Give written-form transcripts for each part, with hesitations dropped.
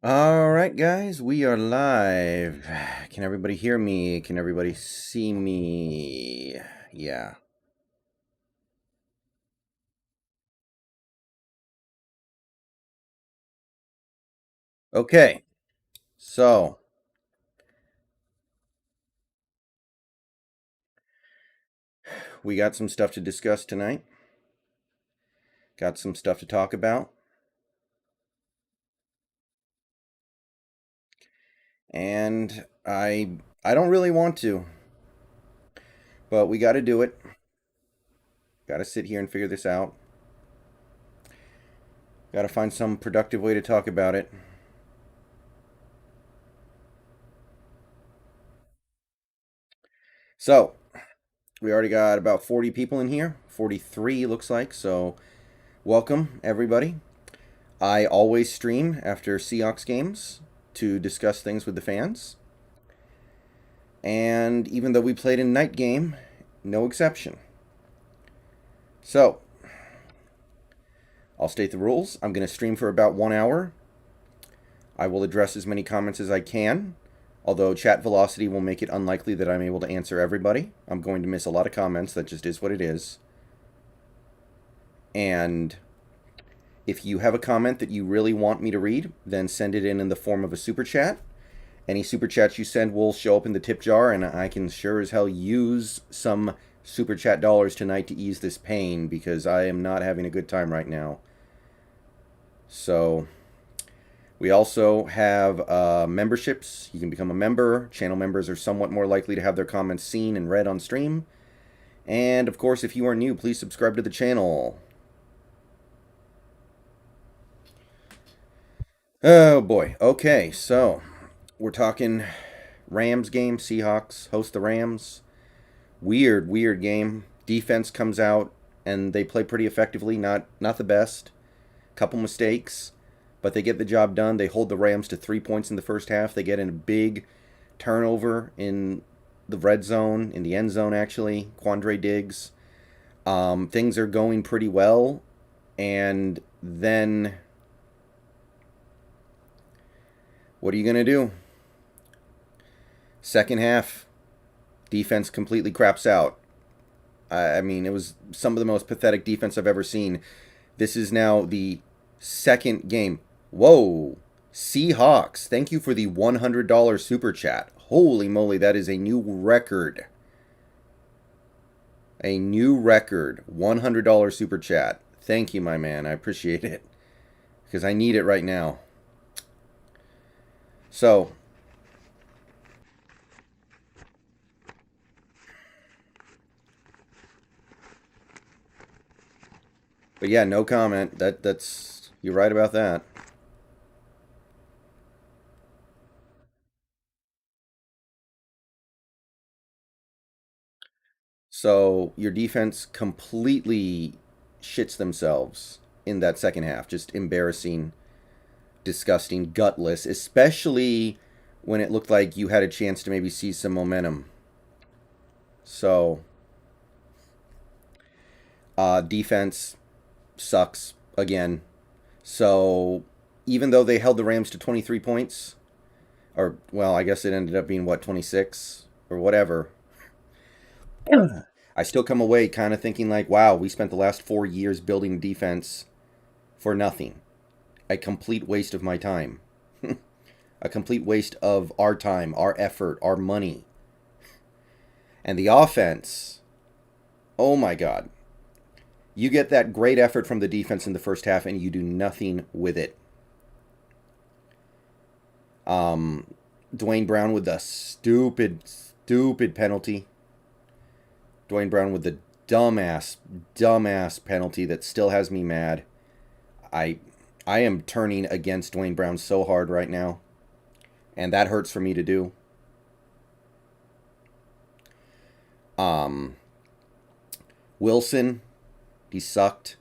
All right, guys, we are live. Can everybody hear me? Can everybody see me? Yeah. Okay, so we got some stuff to discuss tonight. Got some stuff to talk about. And I don't really want to, but we got to do it. Got to sit here and figure this out. Got to find some productive way to talk about it. So, we already got about 40 people in here. 43 looks like. So, welcome everybody. I always stream after Seahawks games to discuss things with the fans. And even though we played in night game, no exception. So, I'll state the rules. I'm going to stream for about 1 hour. I will address as many comments as I can, although chat velocity will make it unlikely that I'm able to answer everybody. I'm going to miss a lot of comments. That just is what it is. And if you have a comment that you really want me to read, then send it in the form of a super chat. Any super chats you send will show up in the tip jar, and I can sure as hell use some super chat dollars tonight to ease this pain because I am not having a good time right now. So, we also have memberships. You can become a member. Channel members are somewhat more likely to have their comments seen and read on stream. And, of course, if you are new, please subscribe to the channel. Oh, boy. Okay, so we're talking Rams game. Seahawks host the Rams. Weird game. Defense comes out and they play pretty effectively. Not the best. Couple mistakes, but they get the job done. They hold the Rams to 3 points in the first half. They get in a big turnover in the red zone, in the end zone actually. Quandre Diggs. Things are going pretty well, and then what are you gonna do? Second half, defense completely craps out. I mean, it was some of the most pathetic defense I've ever seen. This is now the second game. Whoa. Seahawks, thank you for the $100 super chat. Holy moly, that is a new record. A new record. $100 super chat. Thank you, my man. I appreciate it. Because I need it right now. So, but yeah, no comment. That's you're right about that. So your defense completely shits themselves in that second half. Just embarrassing, disgusting, gutless, especially when it looked like you had a chance to maybe see some momentum. So, defense sucks again. So, even though they held the Rams to 23 points, or, well, I guess it ended up being, what, 26 or whatever, I still come away kind of thinking, like, wow, we spent the last 4 years building defense for nothing. A complete waste of my time. A complete waste of our time, our effort, our money. And the offense, oh my God. You get that great effort from the defense in the first half and you do nothing with it. Dwayne Brown with the stupid penalty. Dwayne Brown with the dumbass penalty that still has me mad. I am turning against Dwayne Brown so hard right now. And that hurts for me to do. Wilson, he sucked.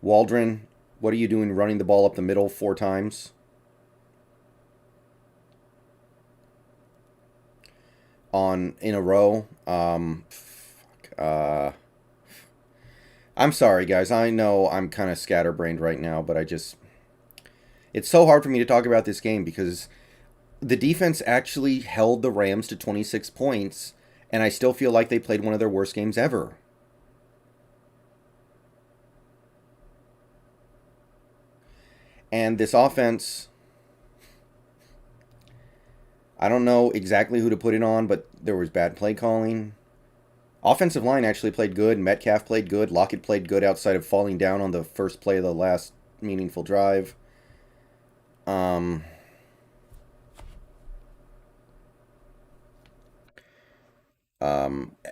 Waldron, what are you doing running the ball up the middle 4 times? In a row. I'm sorry, guys. I know I'm kind of scatterbrained right now, but I just It's so hard for me to talk about this game because the defense actually held the Rams to 26 points, and I still feel like they played one of their worst games ever. And this offense, I don't know exactly who to put it on, but there was bad play calling. Offensive line actually played good. Metcalf played good. Lockett played good outside of falling down on the first play of the last meaningful drive. Um,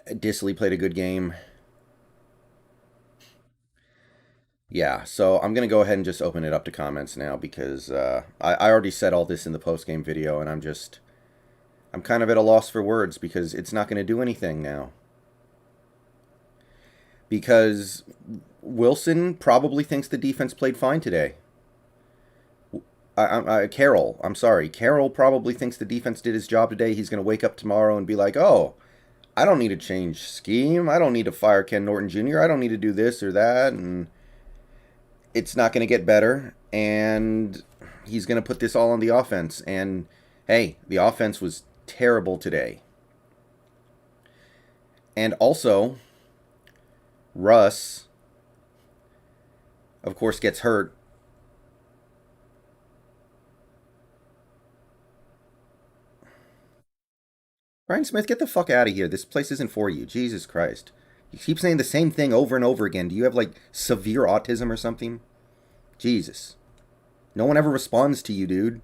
Disley played a good game. Yeah, so I'm going to go ahead and just open it up to comments now because I already said all this in the post-game video, and I'm kind of at a loss for words because it's not going to do anything now. Because Wilson probably thinks the defense played fine today. Carroll, I'm sorry. Carroll probably thinks the defense did his job today. He's going to wake up tomorrow and be like, oh, I don't need to change scheme. I don't need to fire Ken Norton Jr. I don't need to do this or that. And it's not going to get better. And he's going to put this all on the offense. And hey, the offense was terrible today. And also, Russ, of course, gets hurt. Brian Smith, get the fuck out of here. This place isn't for you. Jesus Christ. You keep saying the same thing over and over again. Do you have, like, severe autism or something? Jesus. No one ever responds to you, dude.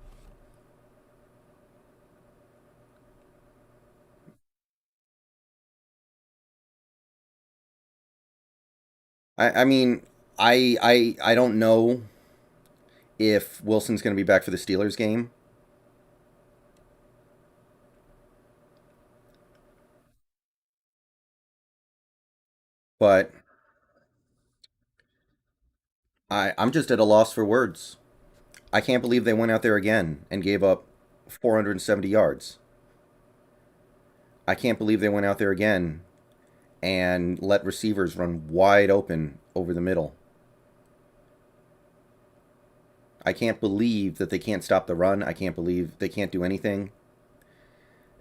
I mean, I don't know if Wilson's going to be back for the Steelers game, but I'm just at a loss for words. I can't believe they went out there again and gave up 470 yards. I can't believe they went out there again and let receivers run wide open over the middle. I can't believe that they can't stop the run. I can't believe they can't do anything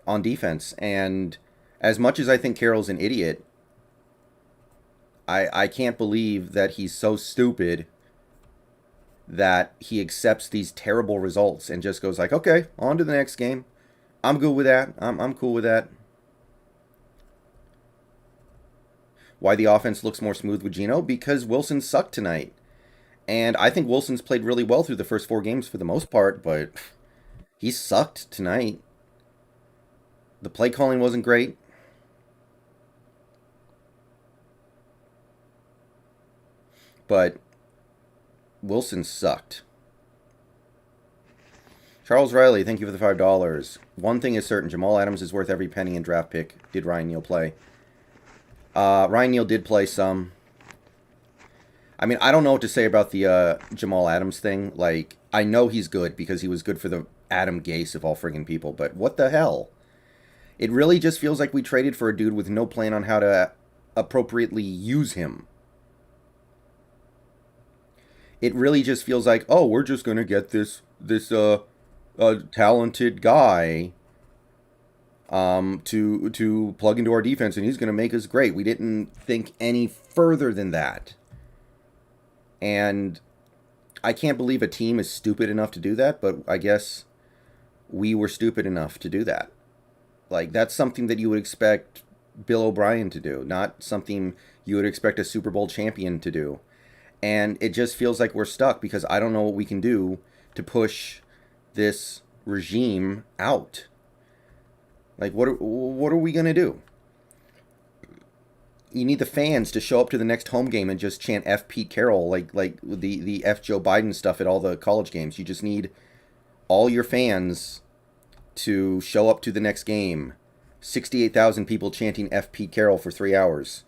on defense. And as much as I think Carroll's an idiot, I can't believe that he's so stupid that he accepts these terrible results and just goes like, okay, on to the next game. I'm good with that. I'm cool with that. Why the offense looks more smooth with Geno? Because Wilson sucked tonight. And I think Wilson's played really well through the first four games for the most part, but he sucked tonight. The play calling wasn't great. But Wilson sucked. Charles Riley, thank you for the $5. One thing is certain, Jamal Adams is worth every penny in draft pick. Did Ryan Neal play? Ryan Neal did play some. I mean, I don't know what to say about the Jamal Adams thing. Like, I know he's good because he was good for the Adam Gase of all friggin' people, but what the hell? It really just feels like we traded for a dude with no plan on how to appropriately use him. It really just feels like, oh, we're just gonna get this talented guy to plug into our defense, and he's gonna make us great. We didn't think any further than that, and I can't believe a team is stupid enough to do that. But I guess we were stupid enough to do that. Like, that's something that you would expect Bill O'Brien to do, not something you would expect a Super Bowl champion to do. And it just feels like we're stuck because I don't know what we can do to push this regime out. Like, what are we going to do? You need the fans to show up to the next home game and just chant F Pete Carroll, like the F Joe Biden stuff at all the college games. You just need all your fans to show up to the next game. 68,000 people chanting F Pete Carroll for 3 hours.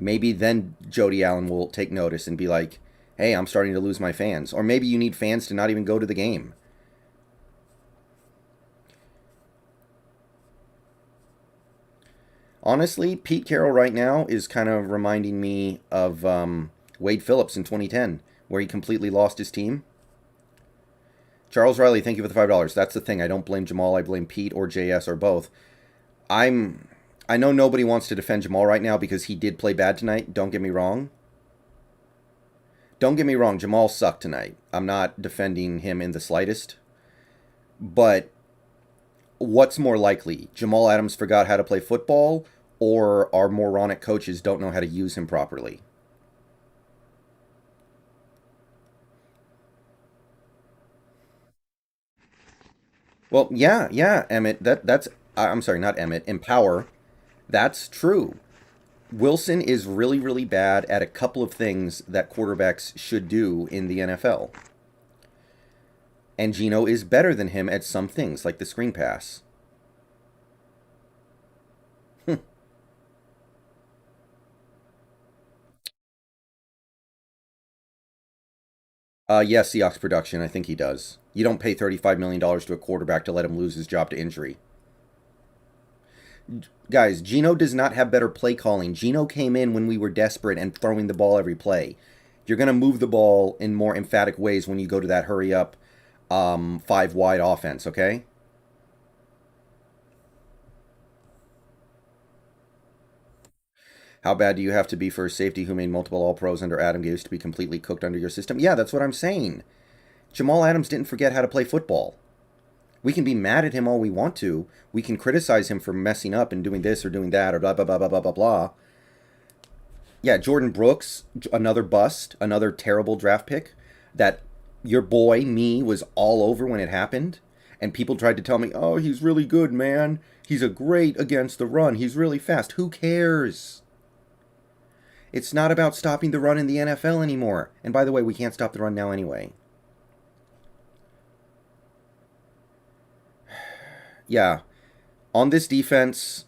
Maybe then Jody Allen will take notice and be like, hey, I'm starting to lose my fans. Or maybe you need fans to not even go to the game. Honestly, Pete Carroll right now is kind of reminding me of Wade Phillips in 2010, where he completely lost his team. Charles Riley, thank you for the $5. That's the thing. I don't blame Jamal. I blame Pete or JS or both. I'm. I know nobody wants to defend Jamal right now because he did play bad tonight. Don't get me wrong. Don't get me wrong. Jamal sucked tonight. I'm not defending him in the slightest. But what's more likely? Jamal Adams forgot how to play football, or our moronic coaches don't know how to use him properly? Well, yeah, Emmett. That's. I'm sorry, not Emmett. Empower. That's true. Wilson is really, really bad at a couple of things that quarterbacks should do in the NFL. And Gino is better than him at some things, like the screen pass. Yes, Seahawks production. I think he does. You don't pay $35 million to a quarterback to let him lose his job to injury. Guys, Gino does not have better play calling. Gino came in when we were desperate and throwing the ball every play. You're going to move the ball in more emphatic ways when you go to that hurry up, five wide offense, okay? How bad do you have to be for a safety who made multiple All Pros under Adam Gase to be completely cooked under your system? Yeah, that's what I'm saying. Jamal Adams didn't forget how to play football. We can be mad at him all we want to. We can criticize him for messing up and doing this or doing that or blah, blah, blah, blah, blah, blah, blah. Yeah, Jordan Brooks, another bust, another terrible draft pick that your boy, me, was all over when it happened. And people tried to tell me, oh, he's really good, man. He's a great against the run. He's really fast. Who cares? It's not about stopping the run in the NFL anymore. And by the way, we can't stop the run now anyway. Yeah. On this defense,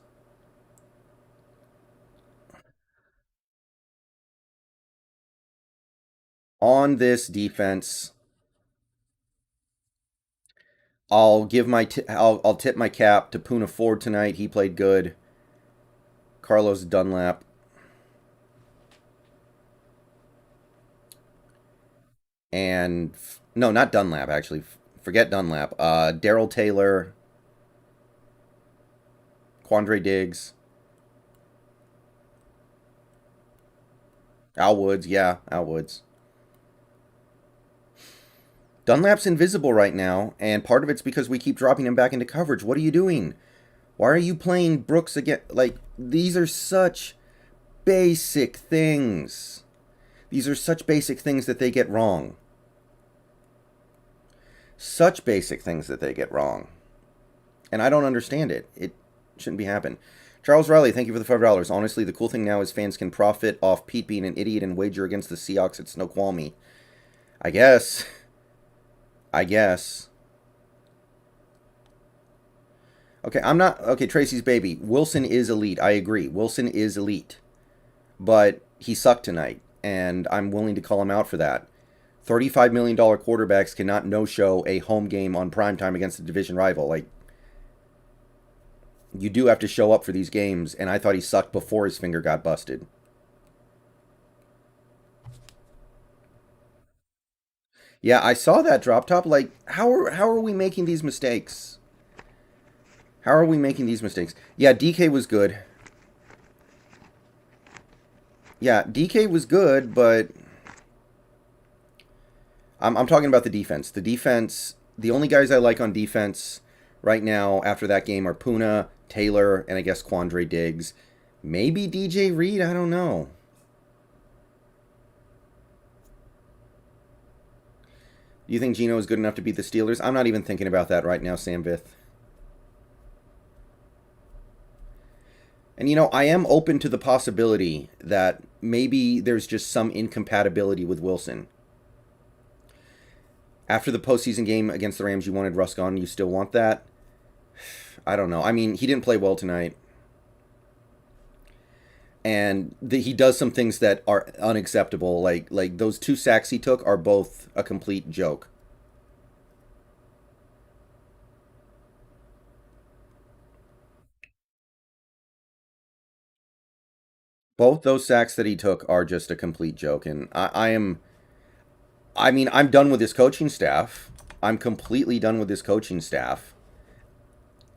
on this defense, I'll tip my cap to Puna Ford tonight. He played good. Carlos Dunlap, and no, not Dunlap actually. Forget Dunlap. Daryl Taylor, Quandre Diggs, Al Woods. Yeah, Al Woods. Dunlap's invisible right now, and part of it's because we keep dropping him back into coverage. What are you doing? Why are you playing Brooks again? Like, these are such basic things. These are such basic things that they get wrong. Such basic things that they get wrong. And I don't understand it. It shouldn't be happening. Charles Riley, thank you for the $5. Honestly, the cool thing now is fans can profit off Pete being an idiot and wager against the Seahawks at Snoqualmie. I guess. I guess. Okay, I'm not. Okay, Tracy's baby. Wilson is elite. I agree. Wilson is elite. But he sucked tonight, and I'm willing to call him out for that. $35 million quarterbacks cannot no show a home game on primetime against a division rival. Like, you do have to show up for these games, and I thought he sucked before his finger got busted. Yeah, I saw that drop top. Like, how are we making these mistakes? How are we making these mistakes? Yeah, DK was good. Yeah, DK was good, but I'm talking about the defense. The defense, the only guys I like on defense right now after that game are Puna, Taylor, and I guess Quandre Diggs. Maybe DJ Reed, I don't know. Do you think Gino is good enough to beat the Steelers? I'm not even thinking about that right now, Sam Vith. And I am open to the possibility that maybe there's just some incompatibility with Wilson. After the postseason game against the Rams, you wanted Russ gone. You still want that? I don't know. I mean, he didn't play well tonight. And he does some things that are unacceptable. Like those two sacks he took are both a complete joke. Both those sacks that he took are just a complete joke. And I mean, I'm done with his coaching staff. I'm completely done with this coaching staff.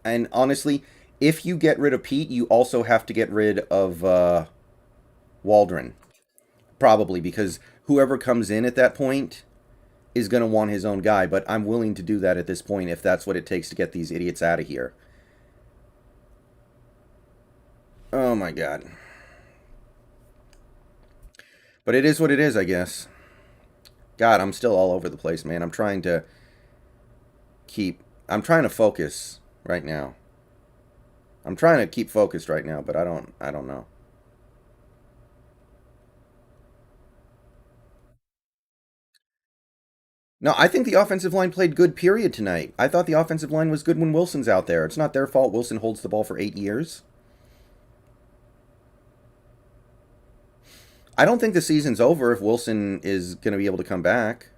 And honestly, if you get rid of Pete, you also have to get rid of Waldron. Probably, because whoever comes in at that point is going to want his own guy. But I'm willing to do that at this point if that's what it takes to get these idiots out of here. Oh my god. But it is what it is, I guess. God, I'm still all over the place, man. I'm trying to focus right now. I'm trying to keep focused right now, but I don't know. No, I think the offensive line played good period tonight. I thought the offensive line was good when Wilson's out there. It's not their fault Wilson holds the ball for 8 years. I don't think the season's over if Wilson is going to be able to come back.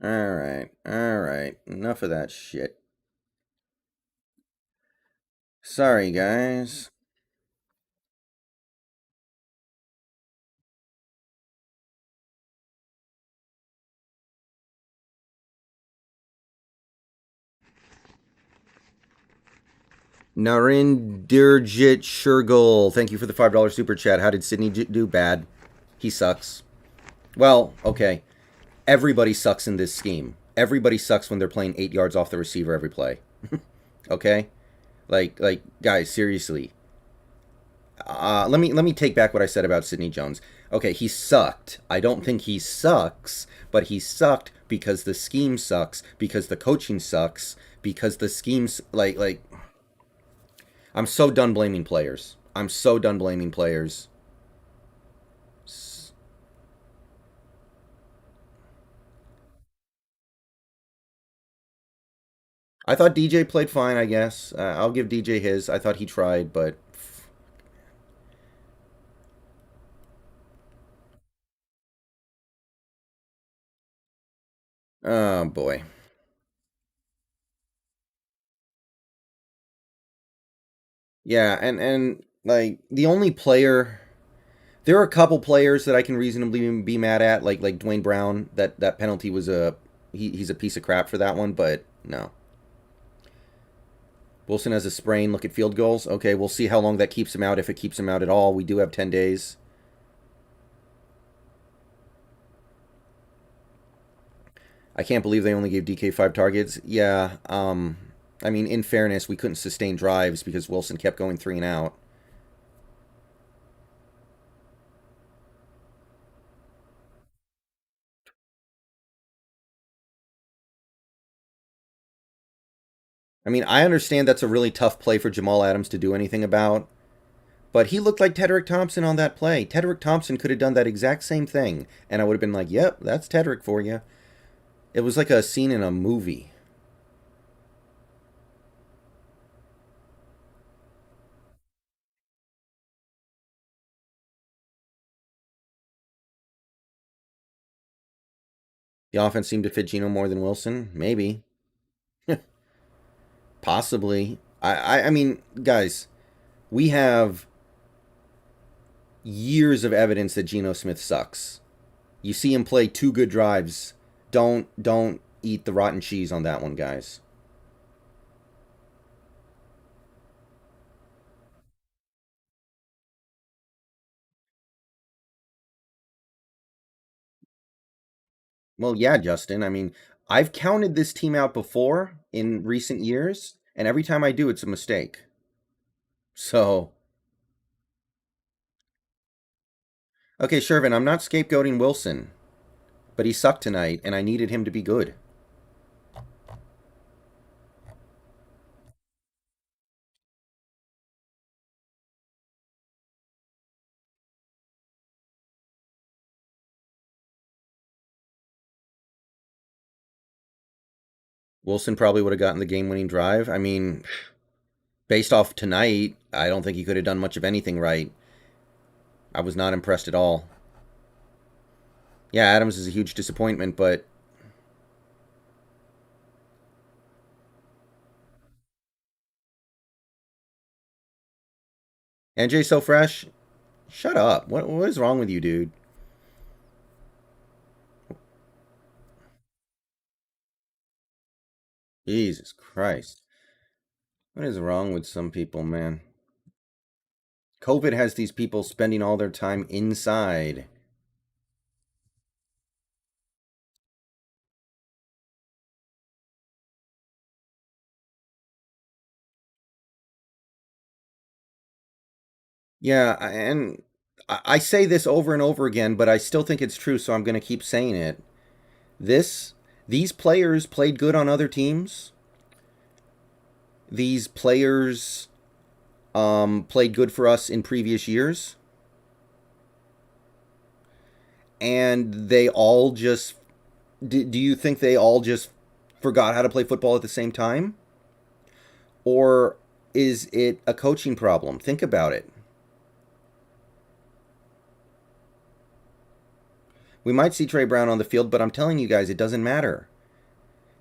All right. All right. Enough of that shit. Sorry, guys. Narindirjit Shergul, thank you for the $5 super chat. How did Sydney do? Bad. He sucks. Well, okay. Everybody sucks in this scheme. Everybody sucks when they're playing 8 yards off the receiver every play. Okay? Like, guys, seriously. Let me take back what I said about Sidney Jones. Okay, he sucked. I don't think he sucks, but he sucked because the scheme sucks, because the coaching sucks, because the schemes like I'm so done blaming players. I'm so done blaming players. I thought DJ played fine, I guess. I'll give DJ his. I thought he tried, but oh boy. Yeah, and like the only player there are a couple players that I can reasonably be mad at, like Dwayne Brown. That penalty was he's a piece of crap for that one, but no. Wilson has a sprain. Look at field goals. Okay, we'll see how long that keeps him out, if it keeps him out at all. We do have 10 days. I can't believe they only gave DK 5 targets. Yeah, I mean, in fairness, we couldn't sustain drives because Wilson kept going 3 and out. I mean, I understand that's a really tough play for Jamal Adams to do anything about, but he looked like Tedrick Thompson on that play. Tedrick Thompson could have done that exact same thing, and I would have been like, yep, that's Tedrick for you. It was like a scene in a movie. The offense seemed to fit Geno more than Wilson. Maybe. Possibly. I mean, guys, we have years of evidence that Geno Smith sucks. You see him play 2 good drives. Don't eat the rotten cheese on that one, guys. Well, yeah, Justin. I mean, I've counted this team out before in recent years, and every time I do, it's a mistake. So, okay, Shervin, I'm not scapegoating Wilson, but he sucked tonight, and I needed him to be good. Wilson probably would have gotten the game-winning drive. I mean, based off tonight, I don't think he could have done much of anything right. I was not impressed at all. Yeah, Adams is a huge disappointment, but NJ so fresh. Shut up. What is wrong with you, dude? Jesus Christ. What is wrong with some people, man? COVID has these people spending all their time inside. Yeah, and I say this over and over again, but I still think it's true, so I'm going to keep saying it. This these players played good on other teams. These players played good for us in previous years, and they all just. Do you think they all just forgot how to play football at the same time, or is it a coaching problem? Think about it. We might see Trey Brown on the field, but I'm telling you guys, it doesn't matter.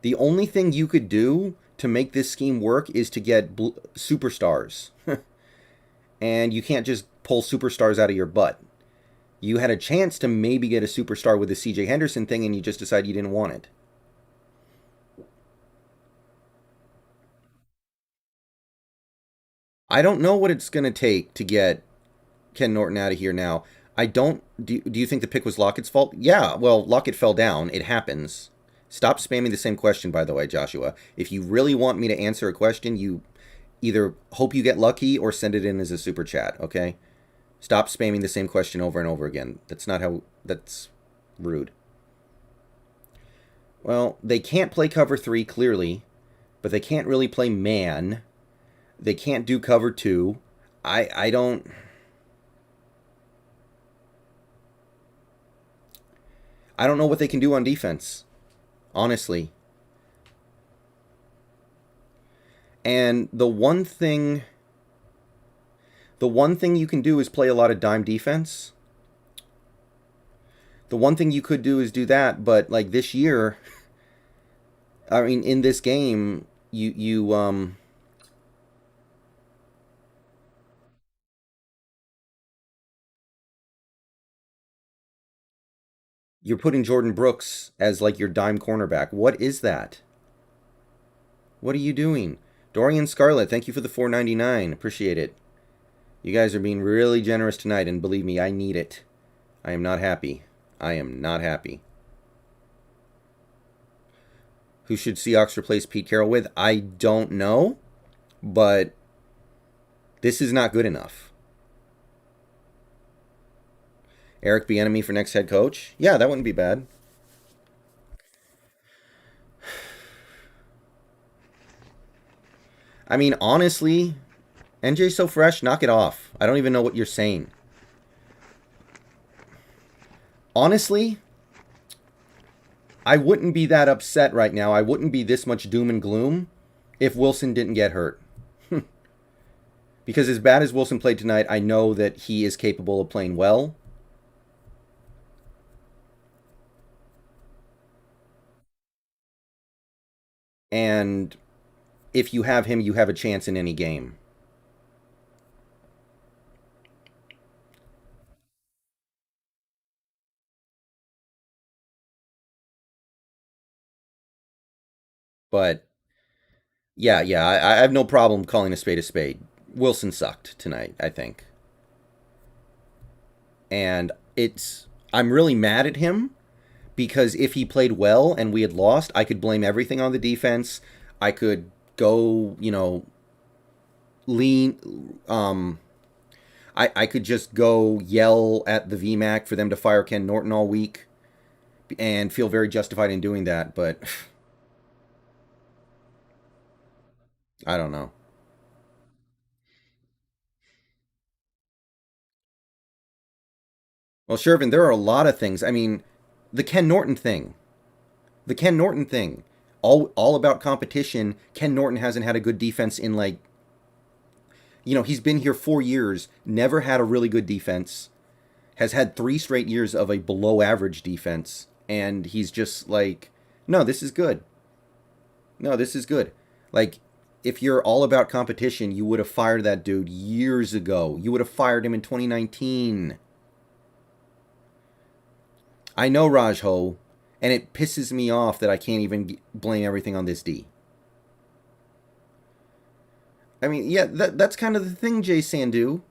The only thing you could do to make this scheme work is to get superstars. And you can't just pull superstars out of your butt. You had a chance to maybe get a superstar with the CJ Henderson thing, and you just decided you didn't want it. I don't know what it's going to take to get Ken Norton out of here now. I don't. Do you think the pick was Lockett's fault? Yeah, well, Lockett fell down. It happens. Stop spamming the same question, by the way, Joshua. If you really want me to answer a question, you either hope you get lucky or send it in as a super chat, okay? Stop spamming the same question over and over again. That's not how. That's rude. Well, they can't play cover three, clearly, but they can't really play man. They can't do cover two. I don't. I don't know what they can do on defense, honestly. And the one thing you can do is play a lot of dime defense. The one thing you could do is do that, but like this year, I mean, in this game, you're putting Jordan Brooks as like your dime cornerback. What is that? What are you doing? Dorian Scarlett, thank you for the 4.99. Appreciate it. You guys are being really generous tonight, and believe me, I need it. I am not happy. I am not happy. Who should Seahawks replace Pete Carroll with? I don't know, but this is not good enough. Eric Bieniemy for next head coach? Yeah, that wouldn't be bad. I mean, honestly, NJ so fresh, knock it off. I don't even know what you're saying. Honestly, I wouldn't be that upset right now. I wouldn't be this much doom and gloom if Wilson didn't get hurt. Because as bad as Wilson played tonight, I know that he is capable of playing well. And if you have him, you have a chance in any game. But yeah, I have no problem calling a spade a spade. Wilson sucked tonight, I think. And I'm really mad at him because if he played well and we had lost, I could blame everything on the defense. I could go, lean I could just go yell at the VMAC for them to fire Ken Norton all week and feel very justified in doing that, but I don't know. Well, Shervin, there are a lot of things. I mean, the Ken Norton thing. The Ken Norton thing. All about competition. Ken Norton hasn't had a good defense in like he's been here 4 years, never had a really good defense, has had 3 straight years of a below average defense, and he's just like, no, this is good. No, this is good. Like, if you're all about competition, you would have fired that dude years ago. You would have fired him in 2019. I know Raj Ho, and it pisses me off that I can't even blame everything on this D. I mean, yeah, that's kind of the thing, Jay Sandu.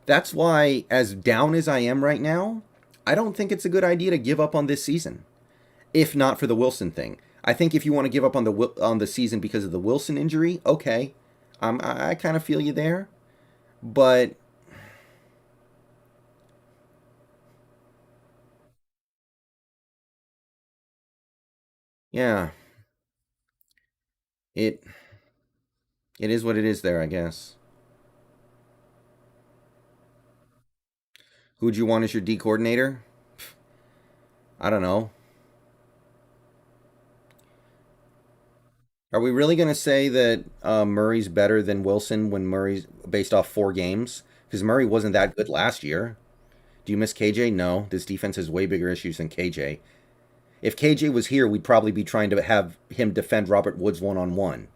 That's why, as down as I am right now, I don't think it's a good idea to give up on this season. If not for the Wilson thing, I think if you want to give up on the season because of the Wilson injury, okay, I kind of feel you there. But yeah, it it is what it is there, I guess. Who'd you want as your D coordinator? I don't know. Are we really going to say that Murray's better than Wilson when Murray's based off 4 games? Because Murray wasn't that good last year. Do you miss KJ? No. This defense has way bigger issues than KJ. If KJ was here, we'd probably be trying to have him defend Robert Woods 1-on-1.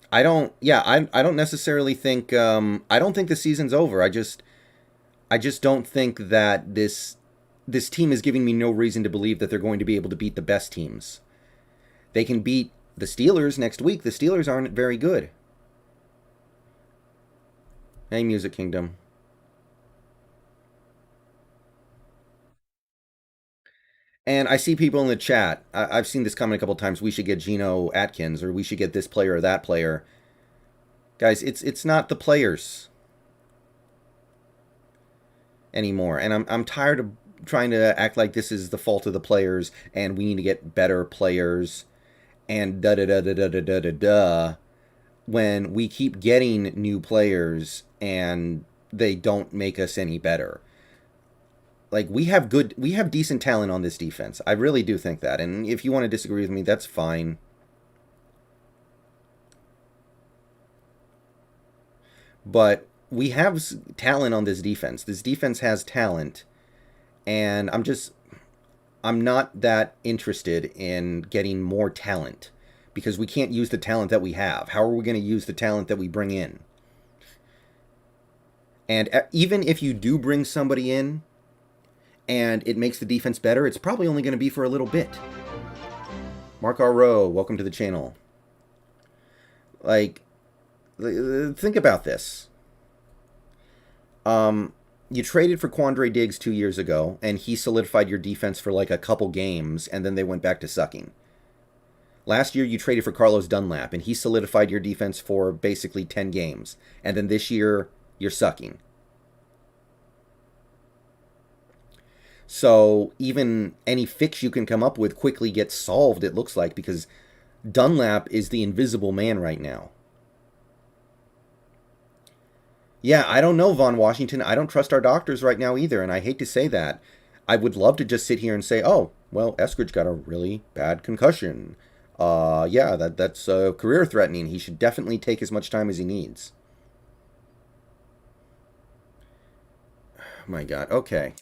I don't. Yeah, I don't necessarily think. I don't think the season's over. I just don't think that this team is giving me no reason to believe that they're going to be able to beat the best teams. They can beat the Steelers next week. The Steelers aren't very good. Hey, Music Kingdom. And I see people in the chat. I've seen this comment a couple times. We should get Geno Atkins, or we should get this player or that player. Guys, it's not the players anymore, and I'm tired of trying to act like this is the fault of the players and we need to get better players and da da da da da da da da da. When we keep getting new players and they don't make us any better. Like we have decent talent on this defense. I really do think that. And if you want to disagree with me, that's fine. But we have talent on this defense. This defense has talent, and I'm not that interested in getting more talent because we can't use the talent that we have. How are we going to use the talent that we bring in? And even if you do bring somebody in and it makes the defense better, it's probably only going to be for a little bit. Mark R. Rowe, welcome to the channel. Like, think about this. You traded for Quandre Diggs 2 years ago, and he solidified your defense for like a couple games, and then they went back to sucking. Last year, you traded for Carlos Dunlap, and he solidified your defense for basically 10 games. And then this year, you're sucking. So even any fix you can come up with quickly gets solved, it looks like, because Dunlap is the invisible man right now. Yeah, I don't know, Von Washington. I don't trust our doctors right now either, and I hate to say that. I would love to just sit here and say, oh, well, Eskridge got a really bad concussion. Yeah, that's career threatening. He should definitely take as much time as he needs. Oh my God. Okay.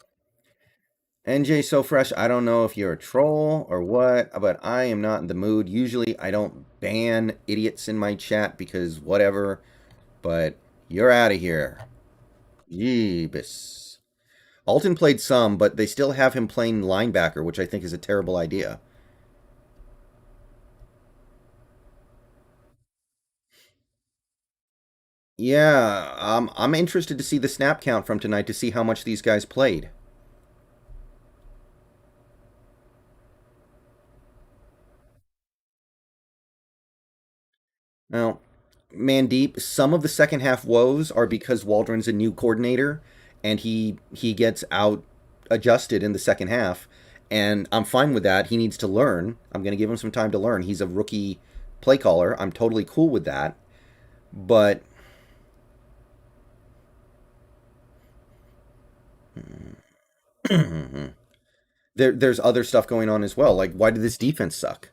NJ So Fresh, I don't know if you're a troll or what, but I am not in the mood. Usually I don't ban idiots in my chat because whatever, but you're out of here. Yeebus. Alton played some, but they still have him playing linebacker, which I think is a terrible idea. Yeah, I'm interested to see the snap count from tonight to see how much these guys played. Now, Mandeep, some of the second half woes are because Waldron's a new coordinator and he gets out adjusted in the second half, and I'm fine with that. He needs to learn. I'm going to give him some time to learn. He's a rookie play caller. I'm totally cool with that. But there's other stuff going on as well. Like, why did this defense suck?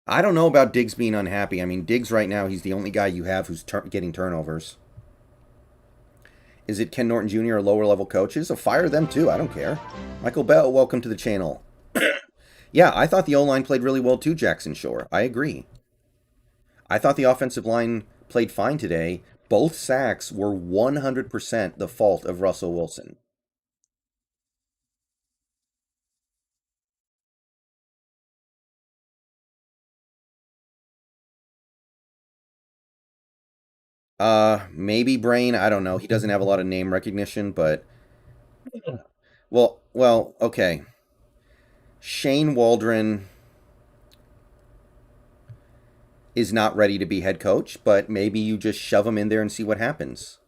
I don't know about Diggs being unhappy. I mean, Diggs right now, he's the only guy you have who's getting turnovers. Is it Ken Norton Jr. or lower level coaches? So fire them too. I don't care. Michael Bell, welcome to the channel. Yeah, I thought the O-line played really well too, Jackson Shore. I agree. I thought the offensive line played fine today. Both sacks were 100% the fault of Russell Wilson. Maybe Brain. I don't know. He doesn't have a lot of name recognition, but okay. Shane Waldron is not ready to be head coach, but maybe you just shove him in there and see what happens.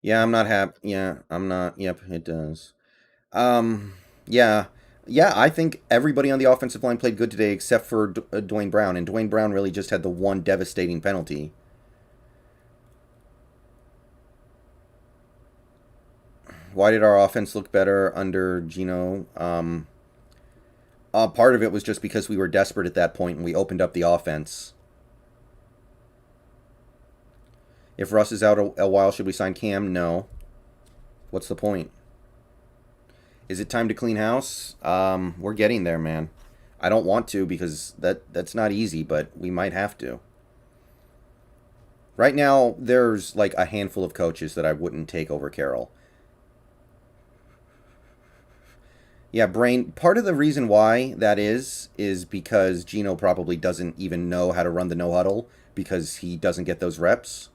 Yeah, I'm not happy. Yeah, I'm not. Yep, it does. Um, yeah, yeah. I think everybody on the offensive line played good today except for Dwayne Brown, and Dwayne Brown really just had the one devastating penalty. Why did our offense look better under Gino? Part of it was just because we were desperate at that point and we opened up the offense. If Russ is out a while, should we sign Cam? No. What's the point? Is it time to clean house? We're getting there, man. I don't want to because that's not easy, but we might have to. Right now, there's like a handful of coaches that I wouldn't take over Carroll. Yeah, Brain. Part of the reason why that is because Gino probably doesn't even know how to run the no huddle because he doesn't get those reps.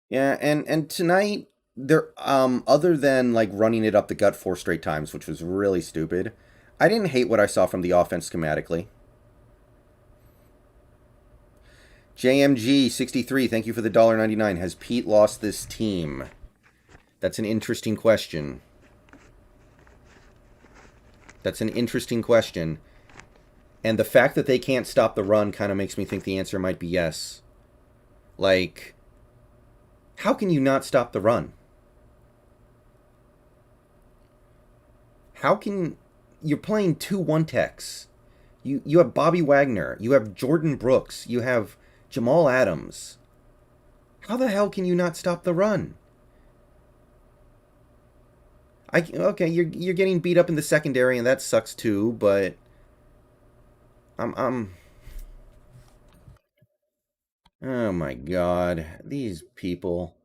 Yeah, and tonight there other than like running it up the gut 4 straight times, which was really stupid. I didn't hate what I saw from the offense schematically. JMG63, thank you for the $1.99. Has Pete lost this team? That's an interesting question. That's an interesting question. And the fact that they can't stop the run kind of makes me think the answer might be yes. Like, how can you not stop the run? How can you're playing two one techs? You have Bobby Wagner, you have Jordan Brooks, you have Jamal Adams. How the hell can you not stop the run? Okay, you're getting beat up in the secondary and that sucks too, but I'm oh my god, these people.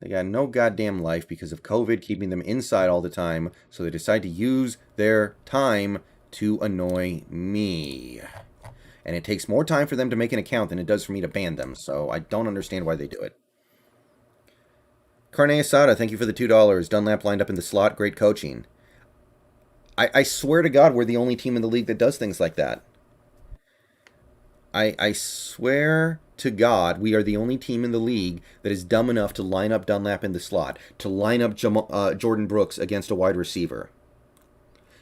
They got no goddamn life because of COVID keeping them inside all the time, so they decide to use their time to annoy me. And it takes more time for them to make an account than it does for me to ban them, so I don't understand why they do it. Carne Asada, thank you for the $2. Dunlap lined up in the slot, great coaching. I swear to God, we're the only team in the league that does things like that. I swear to God, we are the only team in the league that is dumb enough to line up Dunlap in the slot, to line up Jordan Brooks against a wide receiver,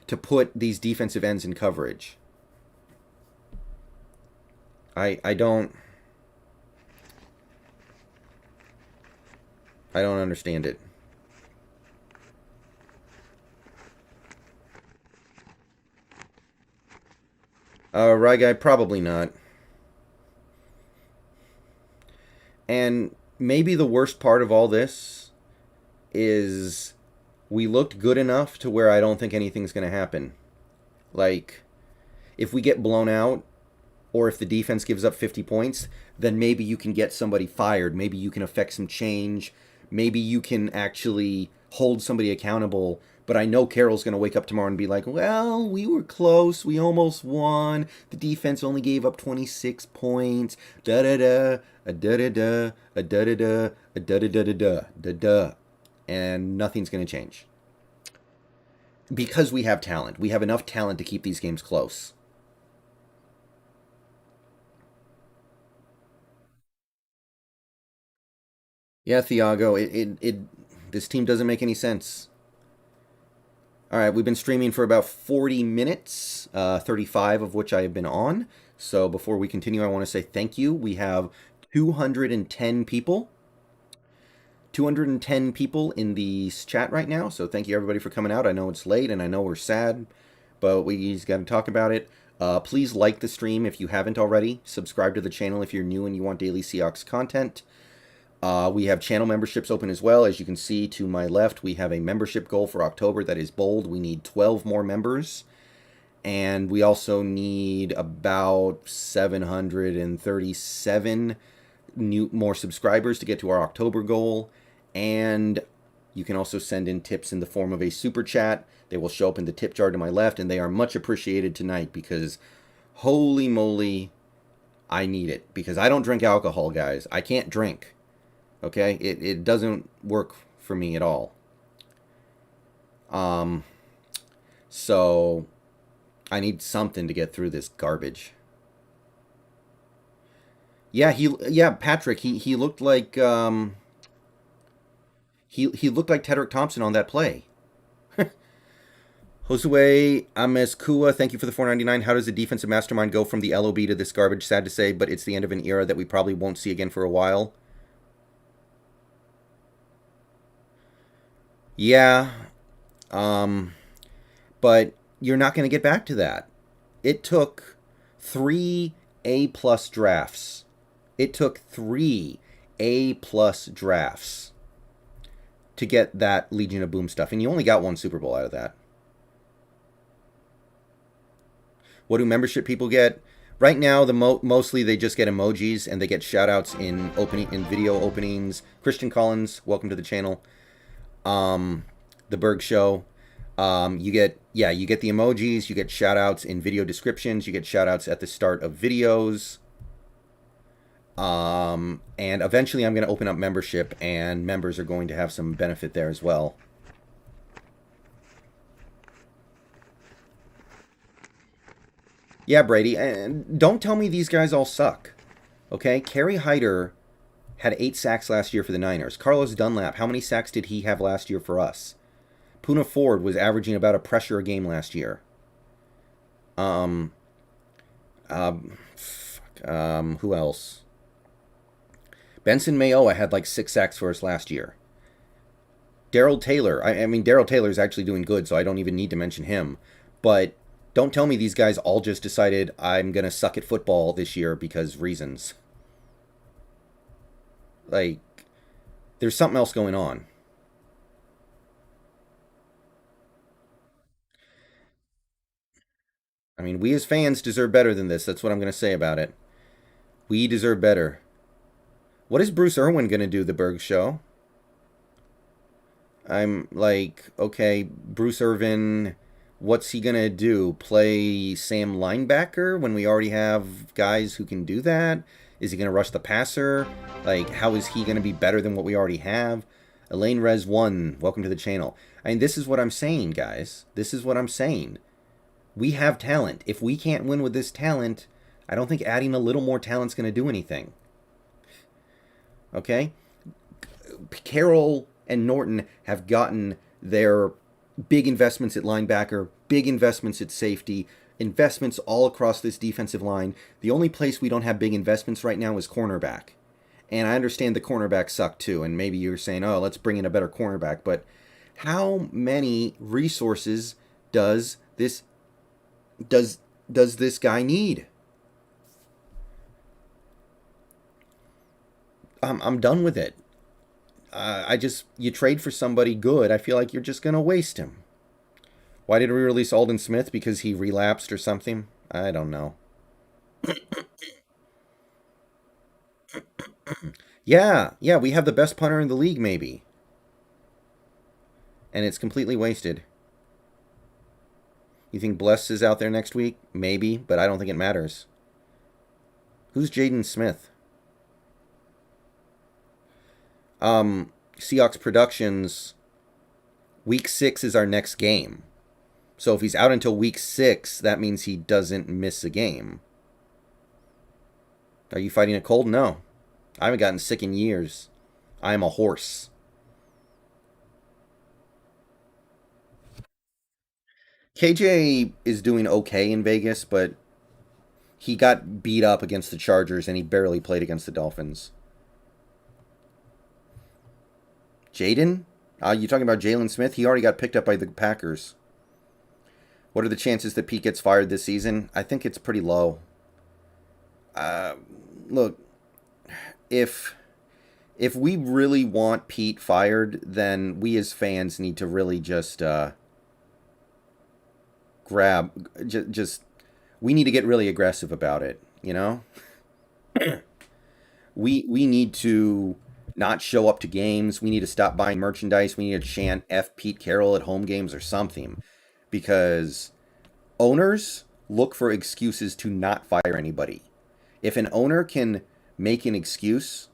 to put these defensive ends in coverage. I don't understand it. Right guy, probably not. And maybe the worst part of all this is we looked good enough to where I don't think anything's going to happen. Like, if we get blown out, or if the defense gives up 50 points, then maybe you can get somebody fired. Maybe you can affect some change. Maybe you can actually hold somebody accountable. But I know Carroll's going to wake up tomorrow and be like, well, we were close. We almost won. The defense only gave up 26 points. Da-da-da, a da-da-da, a da-da-da, a da-da-da-da-da, da-da. And nothing's going to change. Because we have talent. We have enough talent to keep these games close. Yeah, Thiago, this team doesn't make any sense. All right, we've been streaming for about 40 minutes, 35 of which I have been on. So before we continue, I want to say thank you. We have 210 people. 210 people in the chat right now. So thank you everybody for coming out. I know it's late and I know we're sad, but we just got to talk about it. Please like the stream if you haven't already. Subscribe to the channel if you're new and you want daily Seahawks content. We have channel memberships open as well. As you can see to my left, we have a membership goal for October that is bold. We need 12 more members. And we also need about 737 more subscribers to get to our October goal. And you can also send in tips in the form of a super chat. They will show up in the tip jar to my left, and they are much appreciated tonight because holy moly, I need it. Because I don't drink alcohol, guys. I can't drink. Okay? It doesn't work for me at all. So I need something to get through this garbage. Yeah, Patrick, he looked like he looked like Tedrick Thompson on that play. Josue Amezcua, thank you for the $4.99. How does the defensive mastermind go from the LOB to this garbage? Sad to say, but it's the end of an era that we probably won't see again for a while. Yeah, but you're not going to get back to that. It took 3 A-plus drafts. It took 3 A-plus drafts to get that Legion of Boom stuff, and you only got one Super Bowl out of that. What do membership people get? Right now, mostly they just get emojis and they get shoutouts in video openings. Christian Collins, welcome to the channel. The Berg Show. You get the emojis. You get shoutouts in video descriptions. You get shoutouts at the start of videos. And eventually, I'm going to open up membership, and members are going to have some benefit there as well. Yeah, Brady, and don't tell me these guys all suck. Okay, Kerry Hyder had 8 sacks last year for the Niners. Carlos Dunlap, how many sacks did he have last year for us? Poona Ford was averaging about a pressure a game last year. Who else? Benson Mayoa had like 6 sacks for us last year. Daryl Taylor, I mean, Daryl Taylor's actually doing good, so I don't even need to mention him. But don't tell me these guys all just decided I'm going to suck at football this year because reasons. Like, there's something else going on. I mean, we as fans deserve better than this. That's what I'm going to say about it. We deserve better. What is Bruce Irwin going to do, the Berg Show? I'm like, okay, Bruce Irvin, what's he going to do? Play Sam linebacker when we already have guys who can do that? Is he going to rush the passer? Like, how is he going to be better than what we already have? Elaine Rez 1, welcome to the channel. I mean, this is what I'm saying, guys. This is what I'm saying. We have talent. If we can't win with this talent, I don't think adding a little more talent's going to do anything. Okay? Carroll and Norton have gotten their big investments at linebacker, big investments at safety, investments all across this defensive line. The only place we don't have big investments right now is cornerback. And I understand the cornerbacks suck too, and maybe you're saying, oh, let's bring in a better cornerback. But how many resources does this guy need? I'm done with it. You trade for somebody good, I feel like you're just going to waste him. Why did we release Aldon Smith? Because he relapsed or something? I don't know. Yeah, we have the best punter in the league, maybe. And it's completely wasted. You think Bless is out there next week? Maybe, but I don't think it matters. Who's Jaden Smith? Seahawks Productions, week 6 is our next game. So if he's out until week 6, that means he doesn't miss a game. Are you fighting a cold? No. I haven't gotten sick in years. I am a horse. KJ is doing okay in Vegas, but He got beat up against the Chargers, and he barely played against the Dolphins. Jaden? You talking about Jalen Smith? He already got picked up by the Packers. What are the chances that Pete gets fired this season? I think it's pretty low. Look, if we really want Pete fired, then we as fans need to really just we need to get really aggressive about it, you know? We need to not show up to games. We need to stop buying merchandise. We need to chant F Pete Carroll at home games or something. Because owners look for excuses to not fire anybody. If an owner can make an excuse,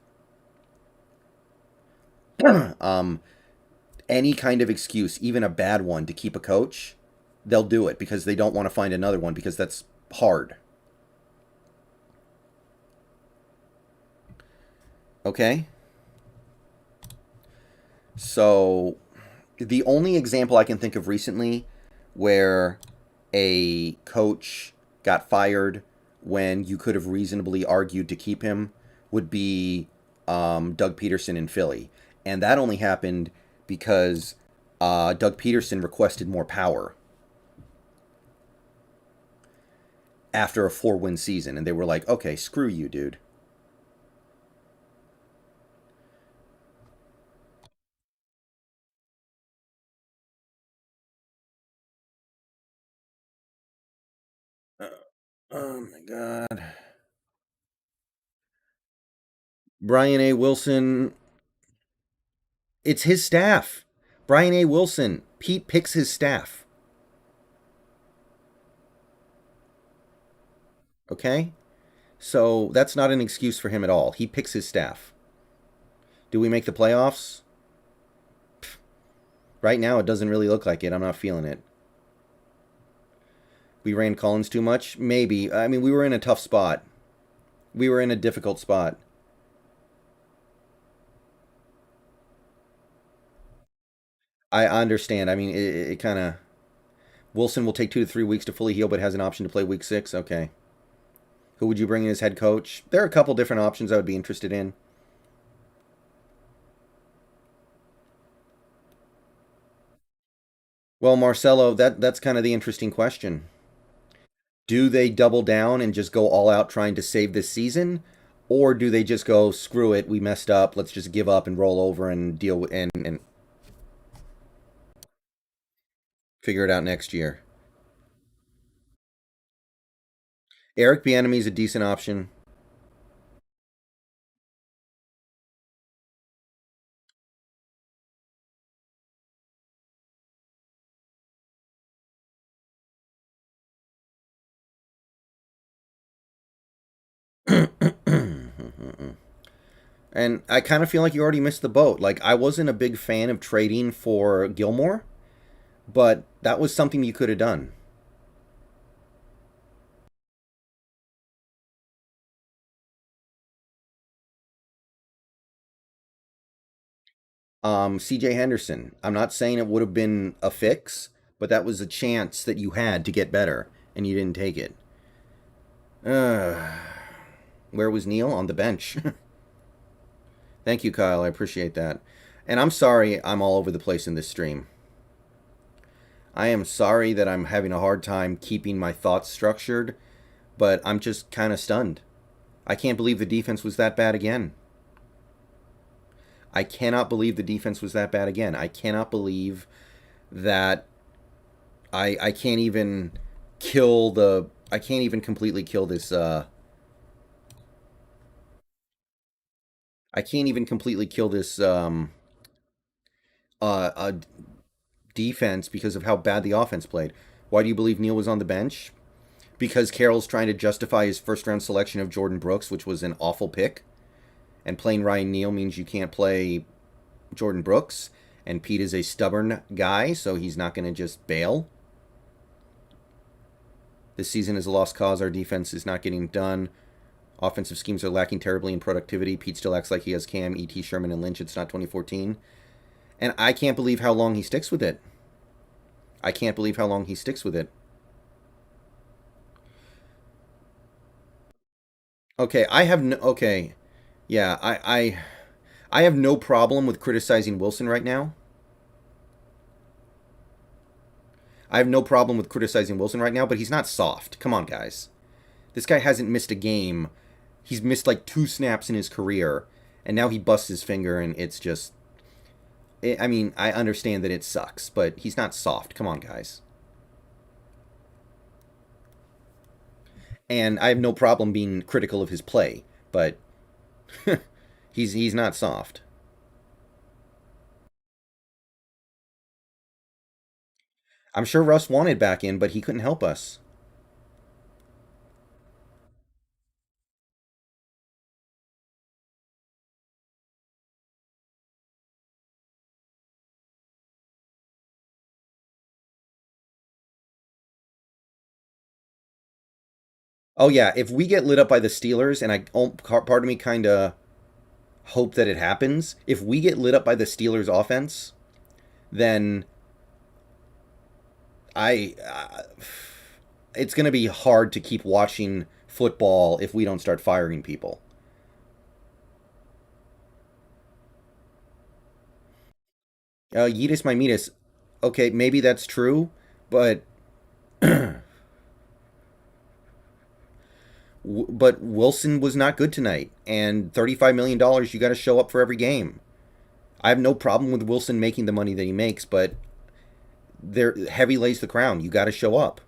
any kind of excuse, even a bad one, to keep a coach, they'll do it because they don't want to find another one because that's hard. Okay? So, the only example I can think of recently where a coach got fired when you could have reasonably argued to keep him would be Doug Peterson in Philly. And that only happened because Doug Peterson requested more power after a 4-win season. And they were like, okay, screw you, dude. Oh my God. Brian A. Wilson, it's his staff. Brian A. Wilson, Pete picks his staff. Okay? So that's not an excuse for him at all. He picks his staff. Do we make the playoffs? Right now, it doesn't really look like it. I'm not feeling it. We ran Collins too much? Maybe. I mean, we were in a tough spot. We were in a difficult spot. I understand. I mean, it kind of. Wilson will take 2 to 3 weeks to fully heal, but has an option to play week 6. Okay. Who would you bring in as head coach? There are a couple different options I would be interested in. Well, Marcelo, that's kind of the interesting question. Do they double down and just go all out trying to save this season? Or do they just go, screw it, we messed up, let's just give up and roll over and deal with and figure it out next year? Eric Bieniemy is a decent option. And I kind of feel like you already missed the boat. Like, I wasn't a big fan of trading for Gilmore, but that was something you could have done. CJ Henderson. I'm not saying it would have been a fix, but that was a chance that you had to get better, and you didn't take it. Uh, where was Neil? On the bench. Thank you, Kyle. I appreciate that. And I'm sorry I'm all over the place in this stream. I am sorry that I'm having a hard time keeping my thoughts structured, but I'm just kind of stunned. I can't believe the defense was that bad again. I cannot believe the defense was that bad again. I cannot believe that I can't even kill the I can't even completely kill this I can't even completely kill this uh, uh defense because of how bad the offense played. Why do you believe Neil was on the bench? Because Carroll's trying to justify his first round selection of Jordan Brooks, which was an awful pick. And playing Ryan Neal means you can't play Jordan Brooks. And Pete is a stubborn guy, so he's not going to just bail. This season is a lost cause. Our defense is not getting done. Offensive schemes are lacking terribly in productivity. Pete still acts like he has Cam, E.T., Sherman, and Lynch. It's not 2014. And I can't believe how long he sticks with it. I can't believe how long he sticks with it. Okay, I have no. Okay, yeah, I have no problem with criticizing Wilson right now. I have no problem with criticizing Wilson right now, but he's not soft. Come on, guys. This guy hasn't missed a game. He's missed like 2 snaps in his career, and now he busts his finger, and it's just. I mean, I understand that it sucks, but he's not soft. Come on, guys. And I have no problem being critical of his play, but he's not soft. I'm sure Russ wanted back in, but he couldn't help us. Oh yeah, if we get lit up by the Steelers, and part of me kind of hope that it happens. If we get lit up by the Steelers offense, then I it's going to be hard to keep watching football if we don't start firing people. Yeetus my meatus. Okay, maybe that's true, but but Wilson was not good tonight, and $35 million, you got to show up for every game. I have no problem with Wilson making the money that he makes, but there heavy lays the crown. You got to show up.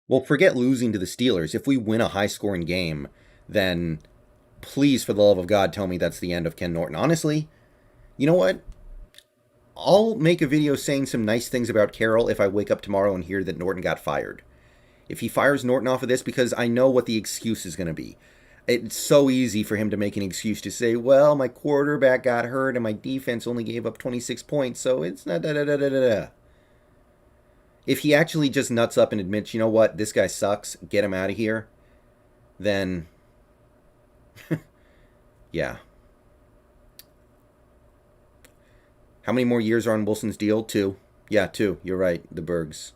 Well, forget losing to the Steelers. If we win a high scoring game, then please, for the love of God, tell me that's the end of Ken Norton. Honestly, you know what? I'll make a video saying some nice things about Carroll if I wake up tomorrow and hear that Norton got fired. If he fires Norton off of this, because I know what the excuse is going to be. It's so easy for him to make an excuse to say, well, my quarterback got hurt and my defense only gave up 26 points, so it's not da da da da da da. If he actually just nuts up and admits, you know what, this guy sucks, get him out of here, then yeah. How many more years are on Wilson's deal? 2. Yeah, 2. You're right. The Bergs.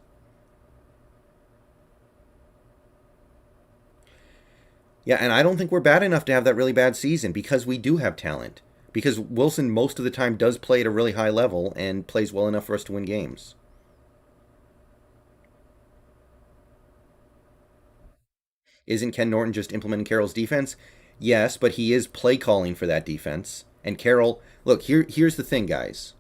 Yeah, and I don't think we're bad enough to have that really bad season because we do have talent. Because Wilson most of the time does play at a really high level and plays well enough for us to win games. Isn't Ken Norton just implementing Carroll's defense? Yes, but he is play calling for that defense. And Carroll, look, here's the thing, guys.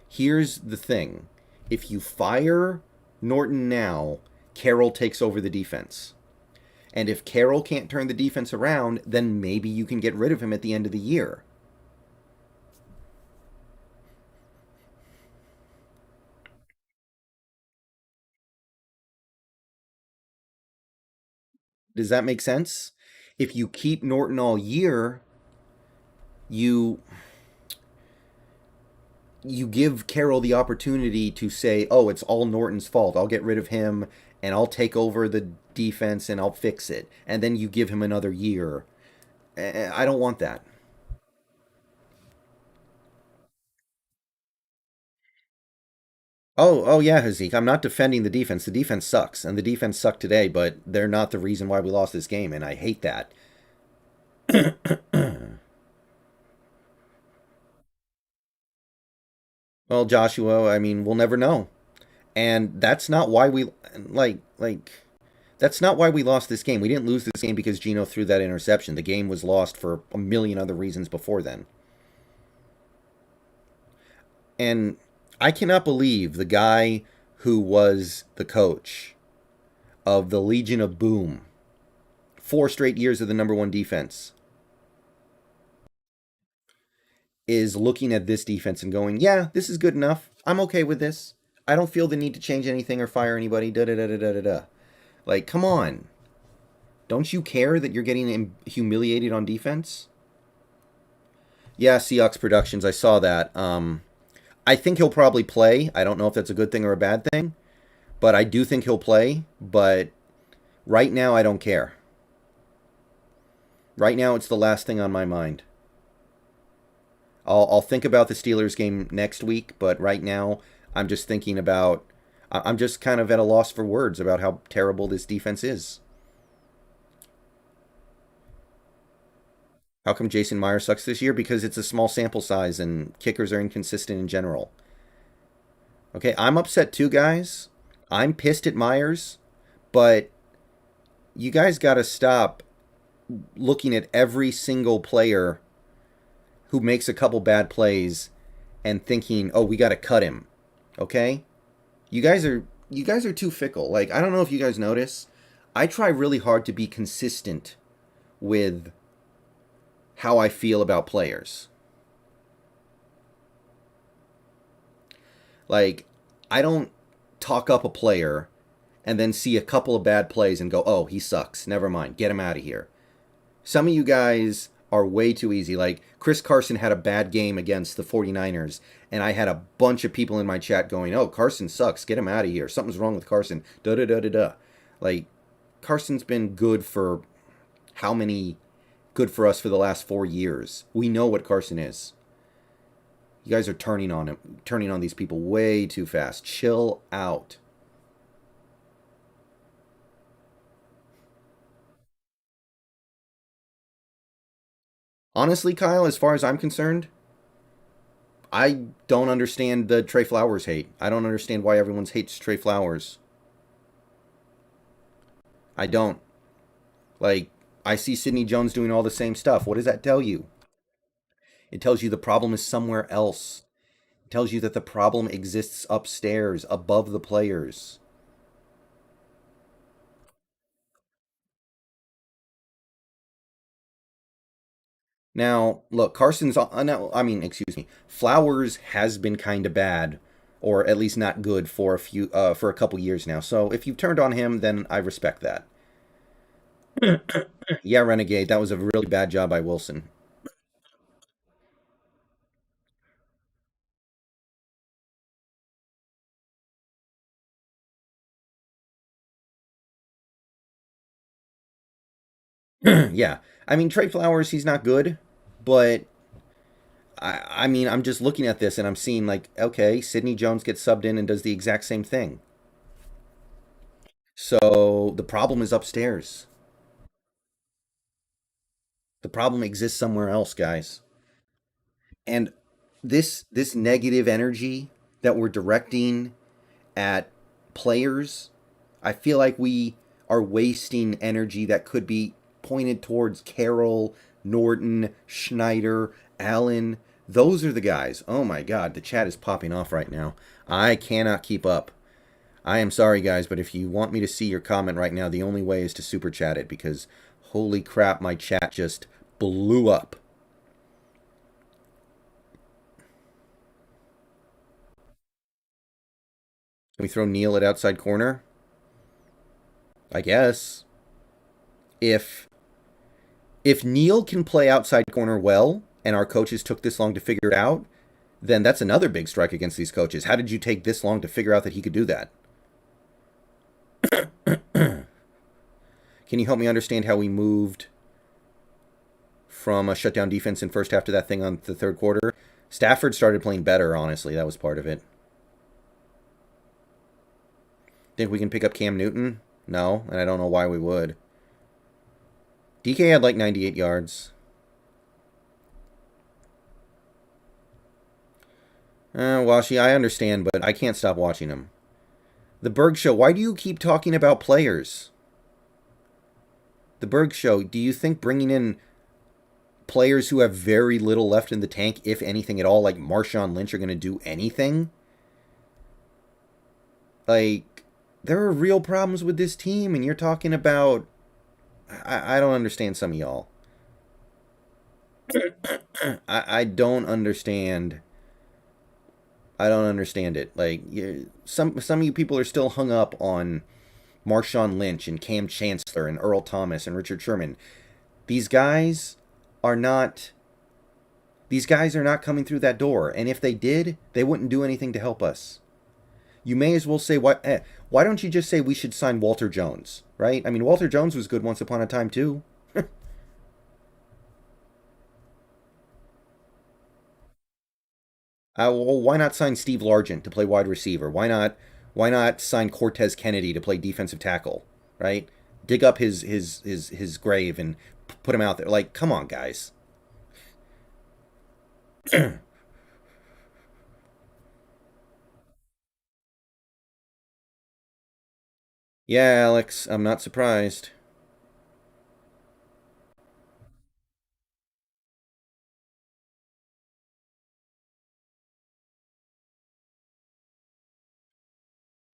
Here's the thing. If you fire Norton now, Carroll takes over the defense. And if Carroll can't turn the defense around, then maybe you can get rid of him at the end of the year. Does that make sense? If you keep Norton all year, you you give Carroll the opportunity to say, "Oh, it's all Norton's fault. I'll get rid of him and I'll take over the defense and I'll fix it." And then you give him another year. I don't want that. Oh yeah, Hazik. I'm not defending the defense. The defense sucks, and the defense sucked today. But they're not the reason why we lost this game, and I hate that. Well, Joshua, I mean, we'll never know, and that's not why we like. That's not why we lost this game. We didn't lose this game because Gino threw that interception. The game was lost for a million other reasons before then. And I cannot believe the guy who was the coach of the Legion of Boom, 4 straight years of the number one defense, is looking at this defense and going, yeah, this is good enough. I'm okay with this. I don't feel the need to change anything or fire anybody. Da da da da da da da. Like, come on. Don't you care that you're getting humiliated on defense? Yeah, Seahawks Productions. I saw that. I think he'll probably play. I don't know if that's a good thing or a bad thing, but I do think he'll play. But right now, I don't care. Right now, it's the last thing on my mind. I'll think about the Steelers game next week, but right now I'm just thinking about. I'm just kind of at a loss for words about how terrible this defense is. How come Jason Meyer sucks this year? Because it's a small sample size and kickers are inconsistent in general. Okay, I'm upset too, guys. I'm pissed at Myers, but you guys got to stop looking at every single player who makes a couple bad plays and thinking, "Oh, we got to cut him." Okay? You guys are too fickle. Like, I don't know if you guys notice. I try really hard to be consistent with how I feel about players. Like, I don't talk up a player and then see a couple of bad plays and go, "Oh, he sucks. Never mind. Get him out of here." Some of you guys are way too easy. Like, Chris Carson had a bad game against the 49ers, and I had a bunch of people in my chat going, "Oh, Carson sucks. Get him out of here. Something's wrong with Carson." Da da da da da. Like, Carson's been good for how many good for us for the last 4 years? We know what Carson is. You guys are turning on him, turning on these people way too fast. Chill out. Honestly, Kyle, as far as I'm concerned, I don't understand the Trey Flowers hate. I don't understand why everyone hates Trey Flowers. I don't. Like, I see Sidney Jones doing all the same stuff. What does that tell you? It tells you the problem is somewhere else. It tells you that the problem exists upstairs, above the players. Now, look, Carson's. No, I mean, excuse me. Flowers has been kind of bad, or at least not good for for a couple years now. So if you've turned on him, then I respect that. Yeah, Renegade, that was a really bad job by Wilson. Yeah, I mean Trey Flowers, he's not good, but I mean I'm just looking at this and I'm seeing like, okay, Sidney Jones gets subbed in and does the exact same thing. So the problem is upstairs. The problem exists somewhere else, guys. And this negative energy that we're directing at players, I feel like we are wasting energy that could be pointed towards Carroll, Norton, Schneider, Allen. Those are the guys. Oh my god, the chat is popping off right now. I cannot keep up. I am sorry, guys, but if you want me to see your comment right now, the only way is to super chat it because holy crap, my chat just blew up. Can we throw Neil at outside corner? I guess. If Neil can play outside corner well, and our coaches took this long to figure it out, then that's another big strike against these coaches. How did you take this long to figure out that he could do that? Can you help me understand how we moved from a shutdown defense in first half to that thing on the third quarter? Stafford started playing better, honestly. That was part of it. Think we can pick up Cam Newton? No, and I don't know why we would. DK had like 98 yards. Washi, I understand, but I can't stop watching him. The Berg Show, why do you keep talking about players? The Berg Show, do you think bringing in players who have very little left in the tank, if anything at all, like Marshawn Lynch, are going to do anything? Like, there are real problems with this team, and you're talking about. I don't understand some of y'all. I don't understand. I don't understand it. Like, some of you people are still hung up on Marshawn Lynch and Cam Chancellor and Earl Thomas and Richard Sherman. These guys are not these guys are not coming through that door, and if they did, they wouldn't do anything to help us. You may as well say why don't you just say we should sign Walter Jones, right? I mean, Walter Jones was good once upon a time too. Well, why not sign Steve Largent to play wide receiver? Why not sign Cortez Kennedy to play defensive tackle? Right? Dig up his grave and put him out there. Like, come on, guys. Yeah, Alex, I'm not surprised.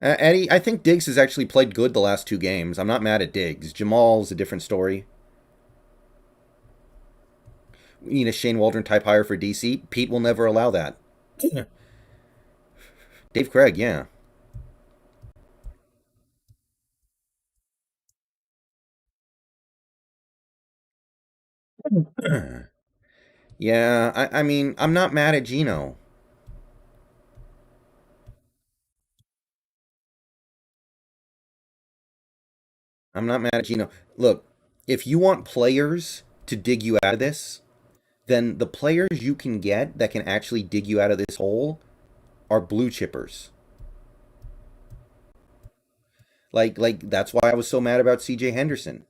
Eddie, I think Diggs has actually played good the last two games. I'm not mad at Diggs. Jamal's a different story. We need a Shane Waldron type hire for DC. Pete will never allow that. Dave Craig, yeah. Yeah, I mean, I'm not mad at Gino. I'm not mad at Gino. Look, if you want players to dig you out of this, then the players you can get that can actually dig you out of this hole are blue chippers. Like that's why I was so mad about CJ Henderson.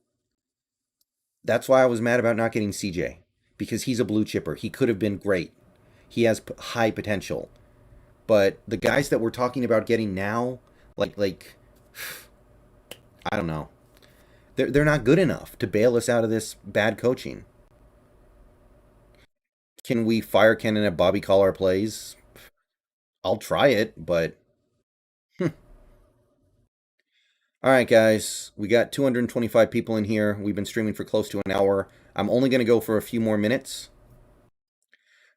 That's why I was mad about not getting CJ because he's a blue chipper. He could have been great. He has high potential. But the guys that we're talking about getting now, like I don't know. They're not good enough to bail us out of this bad coaching. Can we fire Ken and have Bobby call our plays? I'll try it, but all right, guys. We got 225 people in here. We've been streaming for close to an hour. I'm only going to go for a few more minutes.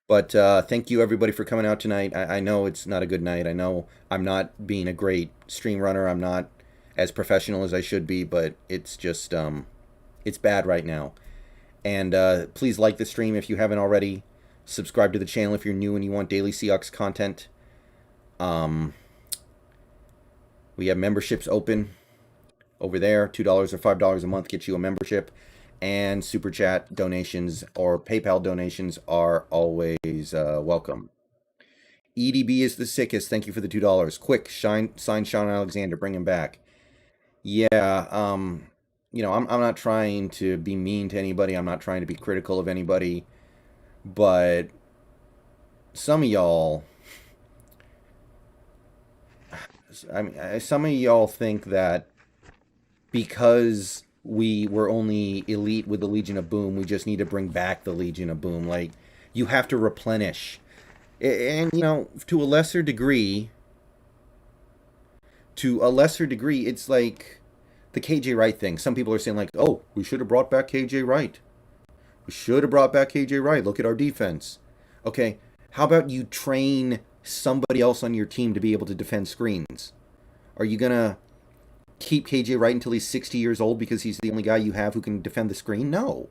But thank you, everybody, for coming out tonight. I know it's not a good night. I know I'm not being a great stream runner. I'm not as professional as I should be, but it's just, it's bad right now. And please like the stream if you haven't already. Subscribe to the channel if you're new and you want daily Seahawks content. Um, we have memberships open over there. $2 or $5 a month gets you a membership. And super chat donations or PayPal donations are always welcome. EDB is the sickest. Thank you for the $2. Quick, sign Sean Alexander. Bring him back. Yeah. I'm not trying to be mean to anybody. I'm not trying to be critical of anybody. But some of y'all, some of y'all think that because we were only elite with the Legion of Boom, we just need to bring back the Legion of Boom. Like, you have to replenish. And, to a lesser degree, it's like the KJ Wright thing. Some people are saying, like, oh, we should have brought back KJ Wright. We should have brought back KJ Wright. Look at our defense. Okay, how about you train somebody else on your team to be able to defend screens? Are you going to keep KJ Wright until he's 60 years old because he's the only guy you have who can defend the screen? No.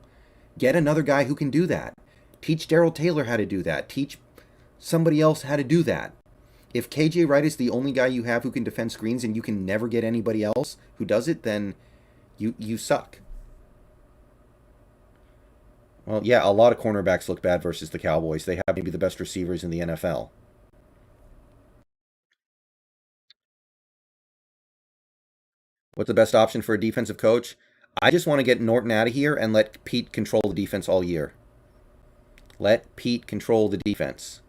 Get another guy who can do that. Teach Daryl Taylor how to do that. Teach somebody else how to do that. If KJ Wright is the only guy you have who can defend screens and you can never get anybody else who does it, then you suck. Well, yeah, a lot of cornerbacks look bad versus the Cowboys. They have maybe the best receivers in the NFL. What's the best option for a defensive coach? I just want to get Norton out of here and let Pete control the defense all year. Let Pete control the defense.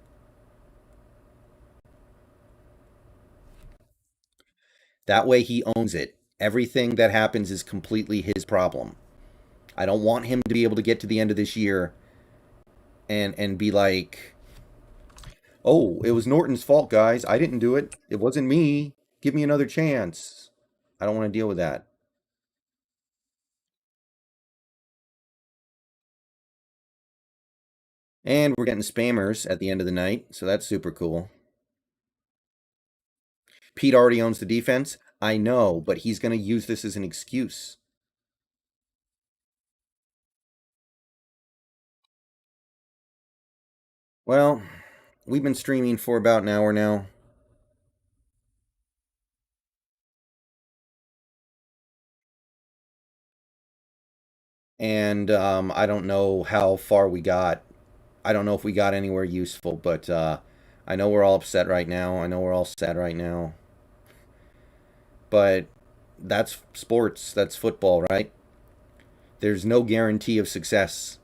That way he owns it. Everything that happens is completely his problem. I don't want him to be able to get to the end of this year and be like, "Oh, it was Norton's fault, guys. I didn't do it. It wasn't me. Give me another chance." I don't want to deal with that. And we're getting spammers at the end of the night, so that's super cool. Pete already owns the defense. I know, but he's going to use this as an excuse. Well, we've been streaming for about an hour now. And I don't know how far we got. I don't know if we got anywhere useful, but I know we're all upset right now. I know we're all sad right now. But that's sports. That's football, right? There's no guarantee of success.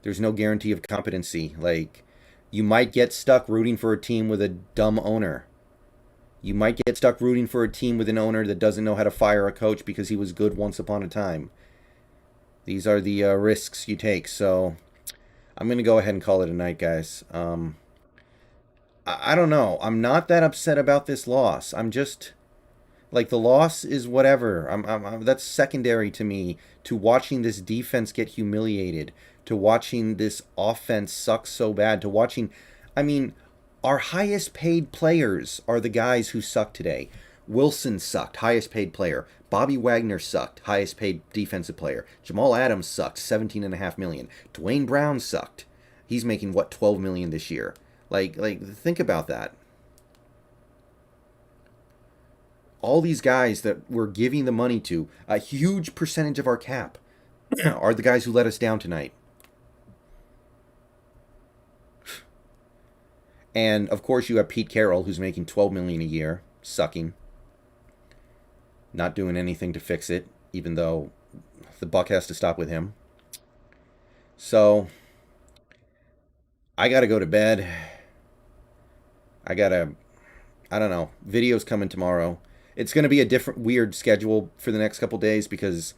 There's no guarantee of competency. Like, you might get stuck rooting for a team with a dumb owner. You might get stuck rooting for a team with an owner that doesn't know how to fire a coach because he was good once upon a time. These are the risks you take. So I'm going to go ahead and call it a night, guys. I don't know. I'm not that upset about this loss. I'm just like the loss is whatever. That's secondary to me to watching this defense get humiliated, to watching this offense suck so bad, to watching. I mean, our highest paid players are the guys who suck today. Wilson sucked, highest paid player. Bobby Wagner sucked, highest paid defensive player. Jamal Adams sucked, 17.5 million. Dwayne Brown sucked. He's making what, 12 million this year. Like think about that. All these guys that we're giving the money to, a huge percentage of our cap, are the guys who let us down tonight. And of course, you have Pete Carroll, who's making 12 million a year, sucking, not doing anything to fix it, even though the buck has to stop with him. So I gotta go to bed. I gotta, I don't know. Video's coming tomorrow. It's gonna be a different, weird schedule for the next couple days because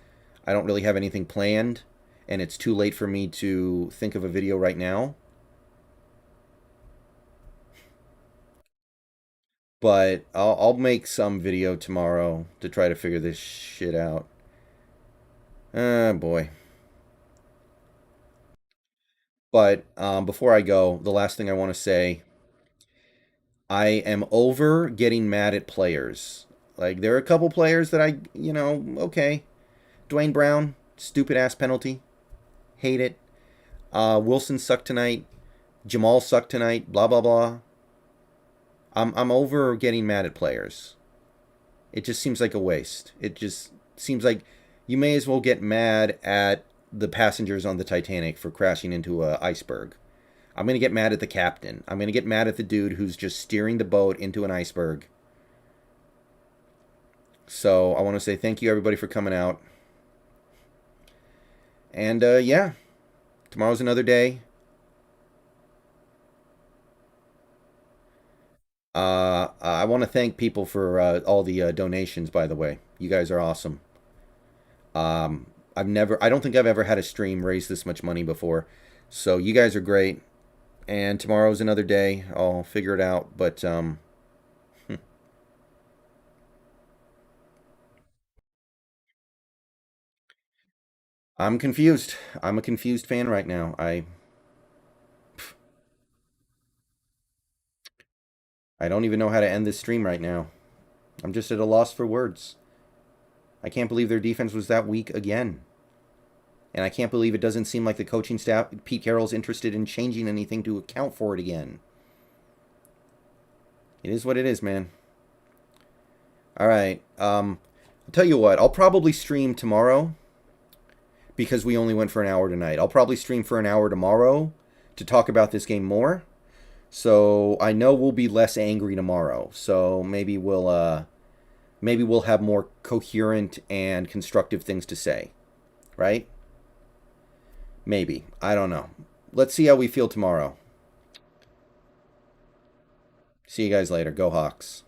I don't really have anything planned, and it's too late for me to think of a video right now. But I'll make some video tomorrow to try to figure this shit out. Ah, boy. But before I go, the last thing I want to say, I am over getting mad at players. Like, there are a couple players that okay. Dwayne Brown, stupid ass penalty. Hate it. Wilson sucked tonight. Jamal sucked tonight. Blah, blah, blah. I'm over getting mad at players. It just seems like a waste. It just seems like you may as well get mad at the passengers on the Titanic for crashing into an iceberg. I'm going to get mad at the captain. I'm going to get mad at the dude who's just steering the boat into an iceberg. So I want to say thank you, everybody, for coming out. And yeah, tomorrow's another day. I want to thank people for all the donations, by the way. You guys are awesome. I don't think I've ever had a stream raise this much money before. So you guys are great. And tomorrow's another day. I'll figure it out. But I'm confused. I'm a confused fan right now. I don't even know how to end this stream right now. I'm just at a loss for words. I can't believe their defense was that weak again. And I can't believe it doesn't seem like the coaching staff, Pete Carroll's interested in changing anything to account for it again. It is what it is, man. All right. I'll tell you what. I'll probably stream tomorrow because we only went for an hour tonight. I'll probably stream for an hour tomorrow to talk about this game more. So I know we'll be less angry tomorrow. So maybe we'll have more coherent and constructive things to say, right? Maybe. I don't know. Let's see how we feel tomorrow. See you guys later. Go Hawks.